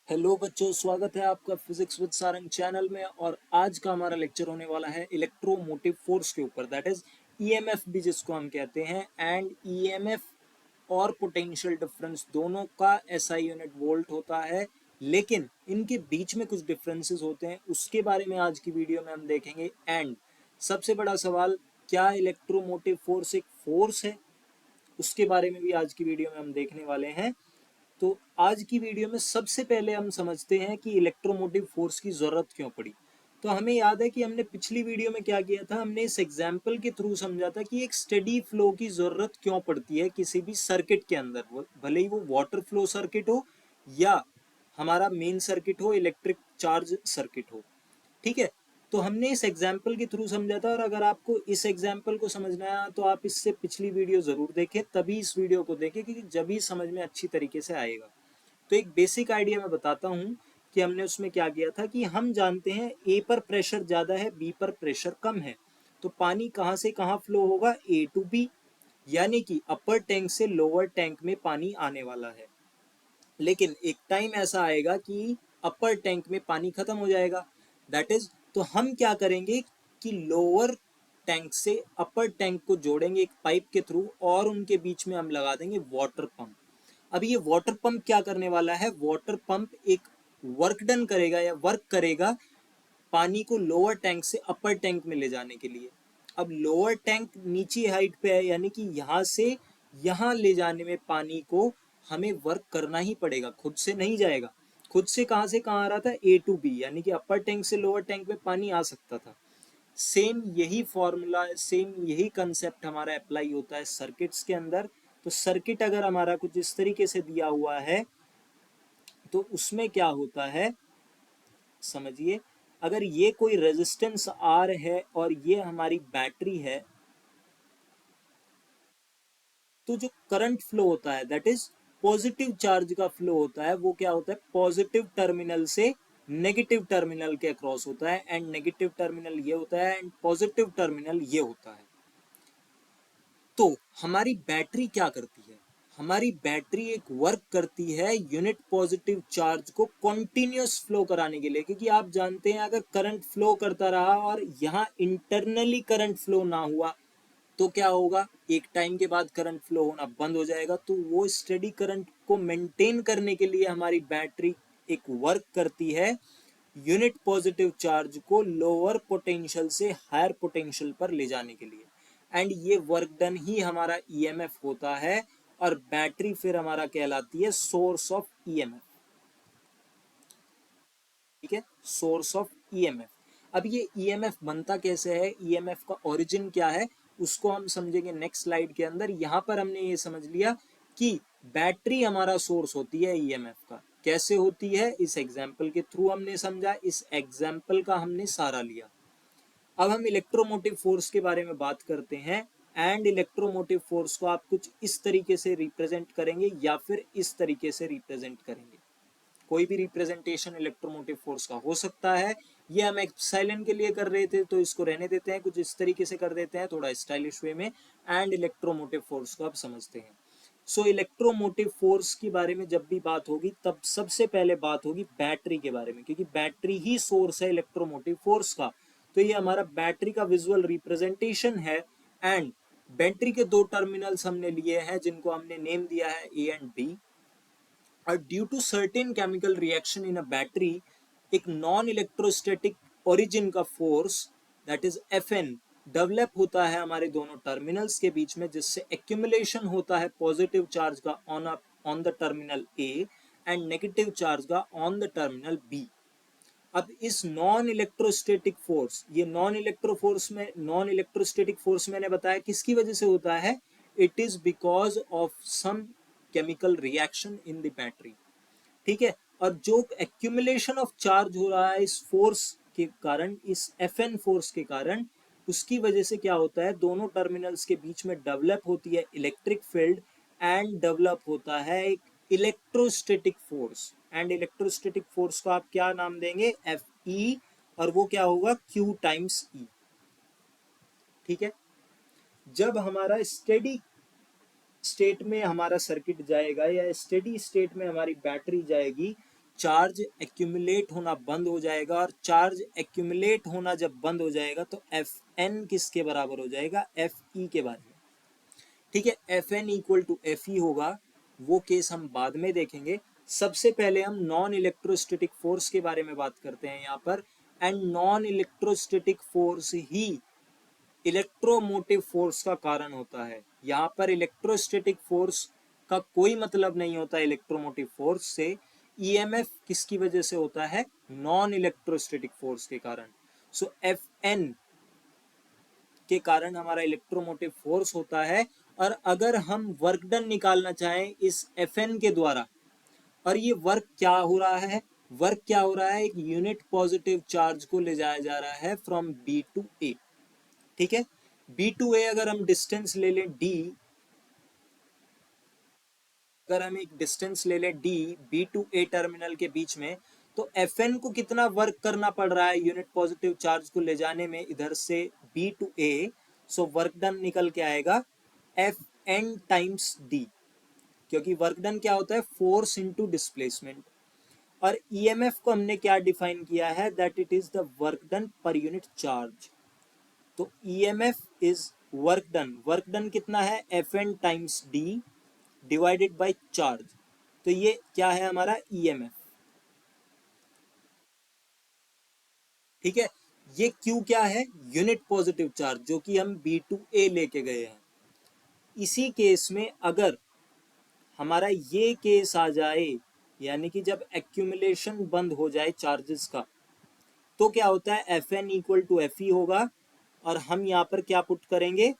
Hello बच्चों, स्वागत है आपका फिजिक्स विद सारंग चैनल में। और आज का हमारा लेक्चर होने वाला है इलेक्ट्रोमोटिव फोर्स के ऊपर, दैट इज ईएमएफ भी जिसको हम कहते हैं। एंड ईएमएफ और पोटेंशियल डिफरेंस दोनों का एसआई यूनिट वोल्ट होता है, लेकिन इनके बीच में कुछ डिफरेंसेस होते हैं, उसके बारे में आज की वीडियो में हम देखेंगे। एंड सबसे बड़ा सवाल, क्या इलेक्ट्रोमोटिव फोर्स एक फोर्स है, उसके बारे में भी आज की वीडियो में हम देखने वाले हैं। तो आज की वीडियो में सबसे पहले हम समझते हैं कि इलेक्ट्रोमोटिव फोर्स की जरूरत क्यों पड़ी। तो हमें याद है कि हमने पिछली वीडियो में क्या किया था, हमने इस एग्जाम्पल के थ्रू समझा था कि एक स्टेडी फ्लो की जरूरत क्यों पड़ती है किसी भी सर्किट के अंदर, भले ही वो वाटर फ्लो सर्किट हो या हमारा मेन सर्किट हो, इलेक्ट्रिक चार्ज सर्किट हो। ठीक है, तो हमने इस एग्जाम्पल के थ्रू समझा था। और अगर आपको इस एग्जाम्पल को समझना है तो आप इससे पिछली वीडियो जरूर देखें, तभी इस वीडियो को देखें, क्योंकि जब ही समझ में अच्छी तरीके से आएगा। तो एक बेसिक आइडिया मैं बताता हूँ कि हमने उसमें क्या किया था। कि हम जानते हैं ए पर प्रेशर ज्यादा है, बी पर प्रेशर कम है, तो पानी कहाँ से कहाँ फ्लो होगा, ए टू बी, यानी कि अपर टैंक से लोअर टैंक में पानी आने वाला है। लेकिन एक टाइम ऐसा आएगा कि अपर टैंक में पानी खत्म हो जाएगा, दैट इज, तो हम क्या करेंगे कि लोअर टैंक से अपर टैंक को जोड़ेंगे एक पाइप के थ्रू, और उनके बीच में हम लगा देंगे वाटर पंप। अब ये वाटर पंप क्या करने वाला है, वाटर पंप एक वर्क डन करेगा या वर्क करेगा पानी को लोअर टैंक से अपर टैंक में ले जाने के लिए। अब लोअर टैंक नीचे हाइट पे है, यानी कि यहां से यहां ले जाने में पानी को हमें वर्क करना ही पड़ेगा, खुद से नहीं जाएगा। खुद से कहां आ रहा था, ए टू बी, यानी कि अपर टैंक से लोअर टैंक में पानी आ सकता था। सेम यही फॉर्मूला, सेम यही कंसेप्ट हमारा अप्लाई होता है सर्किट्स के अंदर। तो सर्किट अगर हमारा कुछ इस तरीके से दिया हुआ है, तो उसमें क्या होता है समझिए। अगर ये कोई रेजिस्टेंस आर है और ये हमारी बैटरी है, तो जो करंट फ्लो होता है, दैट इज पॉजिटिव चार्ज का फ्लो होता है, वो क्या होता है, पॉजिटिव टर्मिनल से नेगेटिव टर्मिनल के अक्रॉस होता है। एंड नेगेटिव टर्मिनल ये होता है एंड पॉजिटिव टर्मिनल ये होता है। तो हमारी बैटरी क्या करती है, हमारी बैटरी एक वर्क करती है यूनिट पॉजिटिव चार्ज को कॉन्टिन्यूस फ्लो कराने के लिए। क्योंकि आप जानते हैं, अगर करंट फ्लो करता रहा और यहाँ इंटरनली करंट फ्लो ना हुआ, तो क्या होगा, एक टाइम के बाद करंट फ्लो होना बंद हो जाएगा। तो वो स्टेडी करंट को मेंटेन करने के लिए हमारी बैटरी एक वर्क करती है यूनिट पॉजिटिव चार्ज को लोअर पोटेंशियल से हायर पोटेंशियल पर ले जाने के लिए। एंड ये वर्क डन ही हमारा ईएमएफ होता है, और बैटरी फिर हमारा कहलाती है सोर्स ऑफ ईएमएफ। ठीक है, सोर्स ऑफ ईएमएफ। अब ये ईएमएफ बनता कैसे है, ईएमएफ का ओरिजिन क्या है, उसको हम समझेंगे नेक्स्ट स्लाइड के अंदर। यहां पर हमने ये समझ लिया कि बैटरी हमारा सोर्स होती है ईएमएफ का। कैसे होती है, इस एग्जाम्पल के थ्रू हमने समझा, इस एग्जाम्पल का हमने सहारा लिया। अब हम इलेक्ट्रोमोटिव फोर्स के बारे में बात करते हैं। एंड इलेक्ट्रोमोटिव फोर्स को आप कुछ इस तरीके से रिप्रेजेंट करेंगे या फिर इस तरीके से रिप्रेजेंट करेंगे। कोई भी रिप्रेजेंटेशन इलेक्ट्रोमोटिव फोर्स का हो सकता है। ये हम एप्सिलॉन के लिए कर रहे थे, तो इसको रहने देते हैं, कुछ इस तरीके से कर देते हैं, थोड़ा स्टाइलिश वे में। एंड इलेक्ट्रोमोटिव फोर्स को आप समझते हैं। सो इलेक्ट्रोमोटिव फोर्स के बारे में जब भी बात होगी, तब सबसे पहले बात होगी बैटरी के बारे में, क्योंकि बैटरी ही सोर्स है इलेक्ट्रोमोटिव फोर्स का। तो ये हमारा बैटरी का विजुअल रिप्रेजेंटेशन है। एंड बैटरी के दो टर्मिनल्स हमने लिए हैं, जिनको हमने नेम दिया है ए एंड बी। और due to certain chemical reaction in a battery, एक नॉन इलेक्ट्रोस्टैटिक ओरिजिन का force, that is Fn, develop होता है हमारे दोनों टर्मिनल्स के बीच में, जिससे एक्यूमुलेशन होता है पॉजिटिव चार्ज का on the terminal A and negative charge का ऑन द टर्मिनल बी। अब इस नॉन इलेक्ट्रोस्टैटिक फोर्स, ये नॉन इलेक्ट्रोस्टैटिक फोर्स मैंने बताया किसकी वजह से होता है, it is because of some chemical reaction in the battery. ठीक है, और जो एक्यूमुलेशन ऑफ चार्ज हो रहा है इस फोर्स के कारण, इस Fn फोर्स के कारण, उसकी वजह से क्या होता है, दोनों टर्मिनल्स के बीच में डेवलप होती है इलेक्ट्रिक फील्ड एंड डेवलप होता है एक electrostatic force. And electrostatic force को आप क्या नाम देंगे, Fe, और वो क्या होगा, Q टाइम्स E। ठीक है, जब हमारा स्टेडी स्टेट में हमारा सर्किट जाएगा या स्टेडी स्टेट में हमारी बैटरी जाएगी, चार्ज एक्यूमुलेट होना बंद हो जाएगा, और चार्ज एक्यूमुलेट होना जब बंद हो जाएगा तो एफ एन किसके बराबर हो जाएगा, एफ ई के बारे में। ठीक है, F N equal to F E होगा, वो केस हम बाद में देखेंगे। सबसे पहले हम नॉन इलेक्ट्रोस्टैटिक फोर्स के बारे में बात करते हैं यहाँ पर। And non electrostatic force he electromotive force का कारण होता है। यहाँ पर इलेक्ट्रोस्टैटिक फोर्स का कोई मतलब नहीं होता इलेक्ट्रोमोटिव फोर्स से। ईएमएफ किसकी वजह से होता है, नॉन इलेक्ट्रोस्टैटिक फोर्स के कारण। सो एफ एन के कारण हमारा इलेक्ट्रोमोटिव फोर्स होता है। और अगर हम वर्क डन निकालना चाहें इस एफ एन के द्वारा, और ये वर्क क्या हो रहा है, वर्क क्या हो रहा है, एक यूनिट पॉजिटिव चार्ज को ले जाया जा रहा है फ्रॉम बी टू ए। ठीक है, बी टू ए अगर हम डिस्टेंस ले लें डी, अगर हम एक डिस्टेंस ले लें D B to A terminal के बीच में, तो एफ एन को कितना वर्क करना पड़ रहा है यूनिट पॉजिटिव चार्ज को ले जाने में इधर से B to A. So work done निकल के आएगा एफ एन टाइम्स डी, क्योंकि वर्क डन क्या होता है, फोर्स इनटू डिस्प्लेसमेंट। और ईएमएफ को हमने क्या डिफाइन किया है, that it is the work done per unit charge. तो EMF is work done, work done कितना है, F N times D divided by charge. तो ये क्या है हमारा ईएमएफ। ठीक है, ये क्यू क्या है, यूनिट पॉजिटिव चार्ज, जो कि हम बी टू ए लेके गए हैं। इसी केस में अगर हमारा ये केस आ जाए, यानी कि जब एक्यूमुलेशन बंद हो जाए चार्जेस का, तो क्या होता है, F N equal to F E होगा। और हम यहाँ पर क्या पुट करेंगे,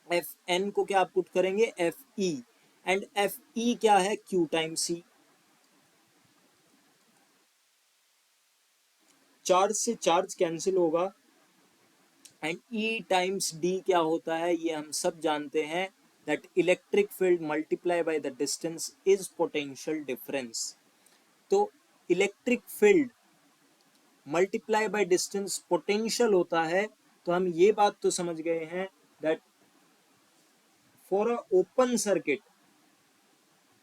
एफ एन को क्या पुट करेंगे, F E. And F E क्या है, क्यू टाइम सी। चार्ज से चार्ज कैंसिल होगा, एंड ई टाइम्स डी क्या होता है, ये हम सब जानते हैं, that electric field multiply by the distance is potential difference. तो electric field multiply by distance potential होता है। तो हम ये बात तो समझ गए हैं that for a open circuit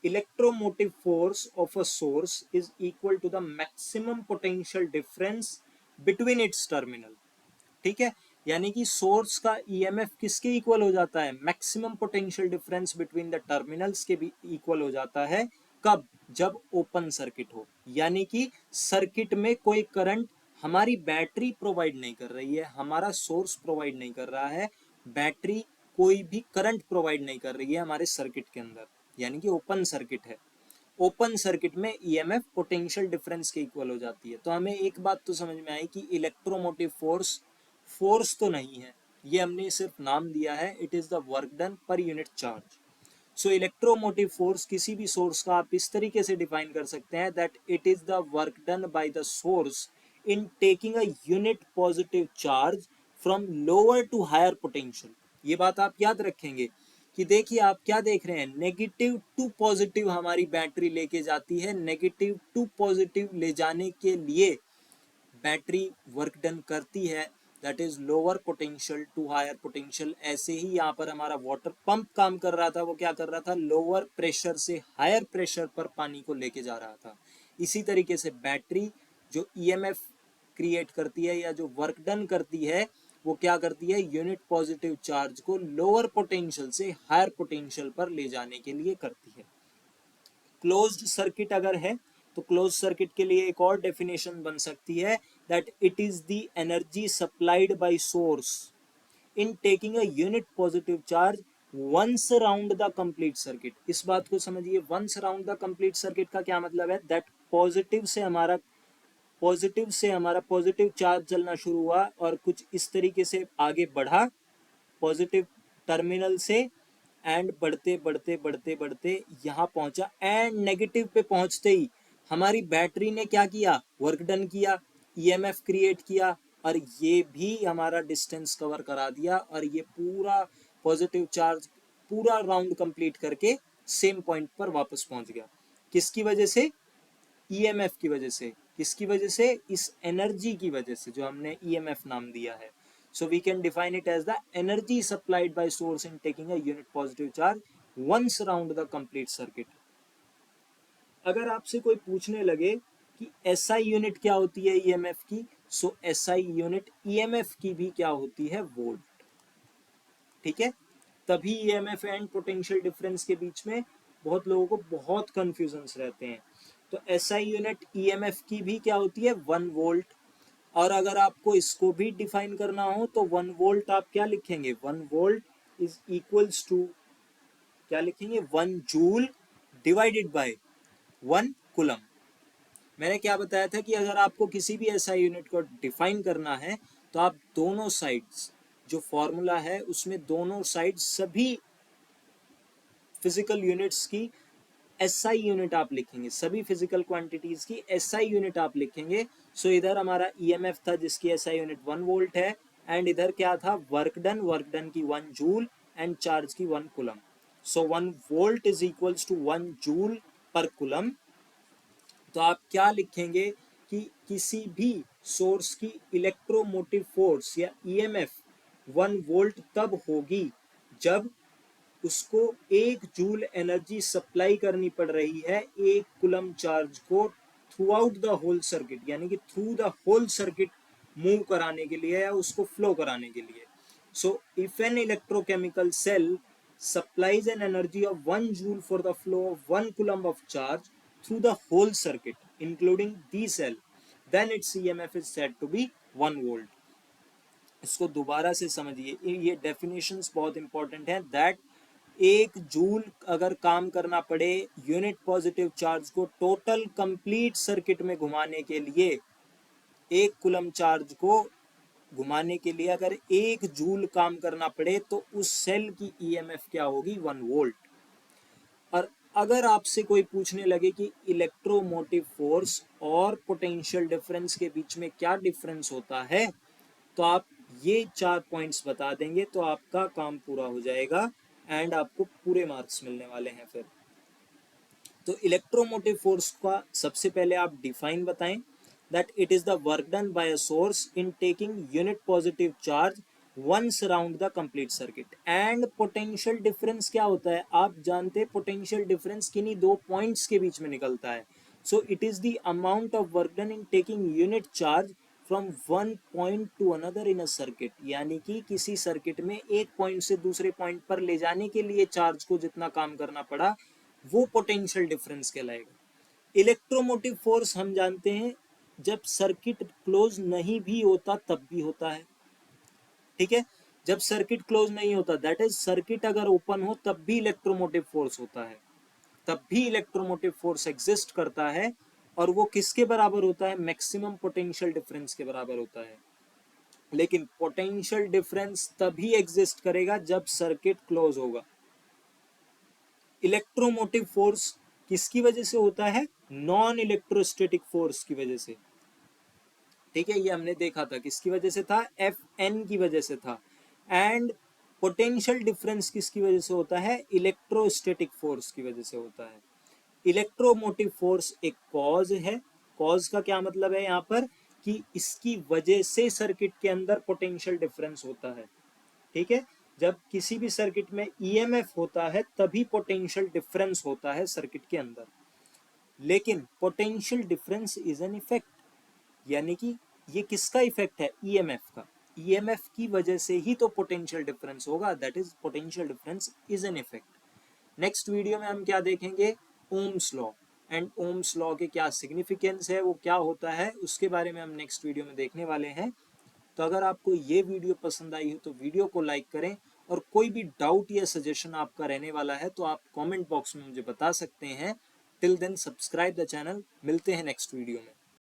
electromotive force of a source is equal to the maximum potential difference between its terminal। ठीक है, यानी कि सोर्स का ईएमएफ किसके इक्वल हो जाता है, maximum potential difference between the terminals के भी इक्वल हो जाता है। कब, जब ओपन सर्किट हो, यानी कि सर्किट में कोई करंट हमारी बैटरी प्रोवाइड नहीं कर रही है, हमारा सोर्स प्रोवाइड नहीं कर रहा है, बैटरी कोई भी करंट प्रोवाइड नहीं कर रही है हमारे सर्किट के अंदर, यानी कि ओपन सर्किट है। ओपन सर्किट में ईएमएफ पोटेंशियल डिफरेंस के इक्वल हो जाती है। तो हमें एक बात तो समझ में आई कि इलेक्ट्रोमोटिव फोर्स फोर्स तो नहीं है, ये हमने सिर्फ नाम दिया है, it is the work done per unit charge. So electromotive force किसी भी सोर्स का आप इस तरीके से डिफाइन कर सकते हैं, that it is the work done by the source in taking a unit positive charge from lower to higher potential. ये बात आप याद रखेंगे कि देखिए आप क्या देख रहे हैं, नेगेटिव टू पॉजिटिव हमारी बैटरी लेके जाती है, नेगेटिव टू पॉजिटिव ले जाने के लिए बैटरी वर्क डन करती है, that is lower potential to higher potential. ऐसे ही यहाँ पर हमारा वाटर पंप काम कर रहा था, वो क्या कर रहा था, लोअर प्रेशर से हायर प्रेशर पर पानी को लेके जा रहा था। इसी तरीके से बैटरी जो ईएमएफ क्रिएट करती है या जो वर्क डन करती है, वो क्या करती है, यूनिट पॉजिटिव चार्ज को लोअर पोटेंशियल से हायर पोटेंशियल पर ले जाने के लिए करती है। क्लोज्ड सर्किट अगर है तो क्लोज सर्किट के लिए एक और डेफिनेशन बन सकती है, that it is the energy supplied by source in taking a unit positive charge once around the complete circuit. इस बात को समझिए, once around the complete circuit का क्या मतलब है, दैट पॉजिटिव से हमारा पॉजिटिव चार्ज चलना शुरू हुआ और कुछ इस तरीके से आगे बढ़ा पॉजिटिव टर्मिनल से, एंड बढ़ते बढ़ते बढ़ते बढ़ते यहाँ पहुंचा, एंड नेगेटिव पे पहुंचते ही हमारी बैटरी ने क्या किया, वर्क डन किया, ईएमएफ क्रिएट किया, और ये भी हमारा डिस्टेंस कवर करा दिया, और ये पूरा पॉजिटिव चार्ज पूरा राउंड कंप्लीट करके सेम पॉइंट पर वापस पहुंच गया। किसकी वजह से, ईएमएफ की वजह से। किसकी वजह से, इस एनर्जी की वजह से जो हमने ईएमएफ नाम दिया है। So we can define it as the energy supplied by source in taking a unit positive charge once around the complete circuit. अगर आपसे कोई पूछने लगे कि एसआई यूनिट क्या होती है ईएमएफ की, सो एसआई यूनिट ईएमएफ की भी क्या होती है, वोल्ट। ठीक है, तभी ईएमएफ एंड पोटेंशियल डिफरेंस के बीच में बहुत लोगों को बहुत कंफ्यूजन्स रहते हैं। तो एसआई यूनिट ईएमएफ की भी क्या होती है, 1 वोल्ट। और अगर आपको इसको भी डिफाइन करना हो तो 1 वोल्ट आप क्या लिखेंगे, 1 वोल्ट इज इक्वल्स टू क्या लिखेंगे, 1 जूल डिवाइडेड बाय 1 कुलम। मैंने क्या बताया था कि अगर आपको किसी भी एसआई यूनिट को डिफाइन करना है तो आप दोनों साइड्स, जो फॉर्मूला है उसमें दोनों साइड सभी फिजिकल यूनिट्स की एसआई यूनिट आप लिखेंगे, सभी फिजिकल क्वांटिटीज की एसआई यूनिट आप लिखेंगे। सो इधर हमारा ईएमएफ था जिसकी एसआई यूनिट 1 वोल्ट है, एंड इधर क्या था, वर्क डन की 1 जूल एंड चार्ज की 1 coulomb. So 1 volt is equals to 1 joule per coulomb. तो आप क्या लिखेंगे कि किसी भी सोर्स की इलेक्ट्रोमोटिव फोर्स या ईएमएफ 1 वोल्ट तब होगी जब उसको 1 जूल एनर्जी सप्लाई करनी पड़ रही है 1 कुलम चार्ज को throughout the whole circuit, यानी कि through the whole circuit move कराने के लिए या उसको फ्लो कराने के लिए। So if an electrochemical cell supplies an energy of 1 joule for the flow of 1 coulomb of charge through the whole circuit, including the cell, then its EMF is said to be 1 volt. इसको दोबारा से समझिए, ये definitions बहुत important है। That 1 joule अगर काम करना पड़े यूनिट पॉजिटिव चार्ज को टोटल कंप्लीट सर्किट में घुमाने के लिए, 1 कुलम चार्ज को घुमाने के लिए अगर 1 जूल काम करना पड़े तो उस सेल की ईएमएफ क्या होगी, 1 वोल्ट। और अगर आपसे कोई पूछने लगे कि इलेक्ट्रोमोटिव फोर्स और पोटेंशियल डिफरेंस के बीच में क्या डिफरेंस होता है, तो आप ये 4 पॉइंट्स बता देंगे तो आपका काम पूरा हो जाएगा एंड आपको पूरे मार्क्स मिलने वाले हैं फिर। तो इलेक्ट्रोमोटिव फोर्स का सबसे पहले आप डिफाइन बताएं, that it is the work done by a source in taking unit positive charge once around the complete circuit। and potential difference क्या होता है, आप जानते हैं potential difference किन्हीं 2 पॉइंट्स के बीच में निकलता है। so it is the amount of work done in taking unit charge from one point to another in a circuit, यानी कि किसी सर्किट में एक पॉइंट से दूसरे पॉइंट पर ले जाने के लिए चार्ज को जितना काम करना पड़ा वो पोटेंशियल डिफरेंस कहलाएगा। इलेक्ट्रोमोटिव फोर्स हम जानते हैं जब सर्किट क्लोज नहीं भी होता तब भी होता है। ठीक है, जब सर्किट क्लोज नहीं होता, दैट इज सर्किट अगर ओपन हो तब भी इलेक्ट्रोमोटिव फोर्स होता है, तब भी इलेक्ट्रोमोटिव फोर्स एग्जिस्ट करता है। और वो किसके बराबर होता है, मैक्सिमम पोटेंशियल डिफरेंस के बराबर होता है। लेकिन पोटेंशियल डिफरेंस तभी एग्जिस्ट करेगा जब सर्किट क्लोज होगा। इलेक्ट्रोमोटिव फोर्स किसकी वजह से होता है, नॉन इलेक्ट्रोस्टैटिक फोर्स की वजह से। ठीक है, ये हमने देखा था किसकी वजह से था, एफ एन की वजह से था। एंड पोटेंशियल डिफरेंस किसकी वजह से होता है, इलेक्ट्रोस्टैटिक फोर्स की वजह से होता है। इलेक्ट्रोमोटिव फोर्स एक कॉज है। कॉज का क्या मतलब है यहाँ पर, कि इसकी वजह से सर्किट के अंदर पोटेंशियल डिफरेंस होता है। ठीक है, जब किसी भी सर्किट में ईएमएफ होता है तभी पोटेंशियल डिफरेंस होता है सर्किट के अंदर। लेकिन potential difference is an effect, यानी कि ये किसका इफेक्ट है, ईएमएफ का। ईएमएफ की वजह से ही तो पोटेंशियल डिफरेंस होगा, that is potential difference is an effect. Next video में हम क्या देखेंगे, Ohm's law, and Ohm's law के क्या सिग्निफिकेंस है, वो क्या होता है, उसके बारे में हम नेक्स्ट वीडियो में देखने वाले हैं। तो अगर आपको ये वीडियो पसंद आई हो तो वीडियो को लाइक करें, और कोई भी डाउट या सजेशन आपका रहने वाला है तो आप कमेंट बॉक्स में मुझे बता सकते हैं। Till then subscribe the channel, मिलते हैं नेक्स्ट वीडियो में।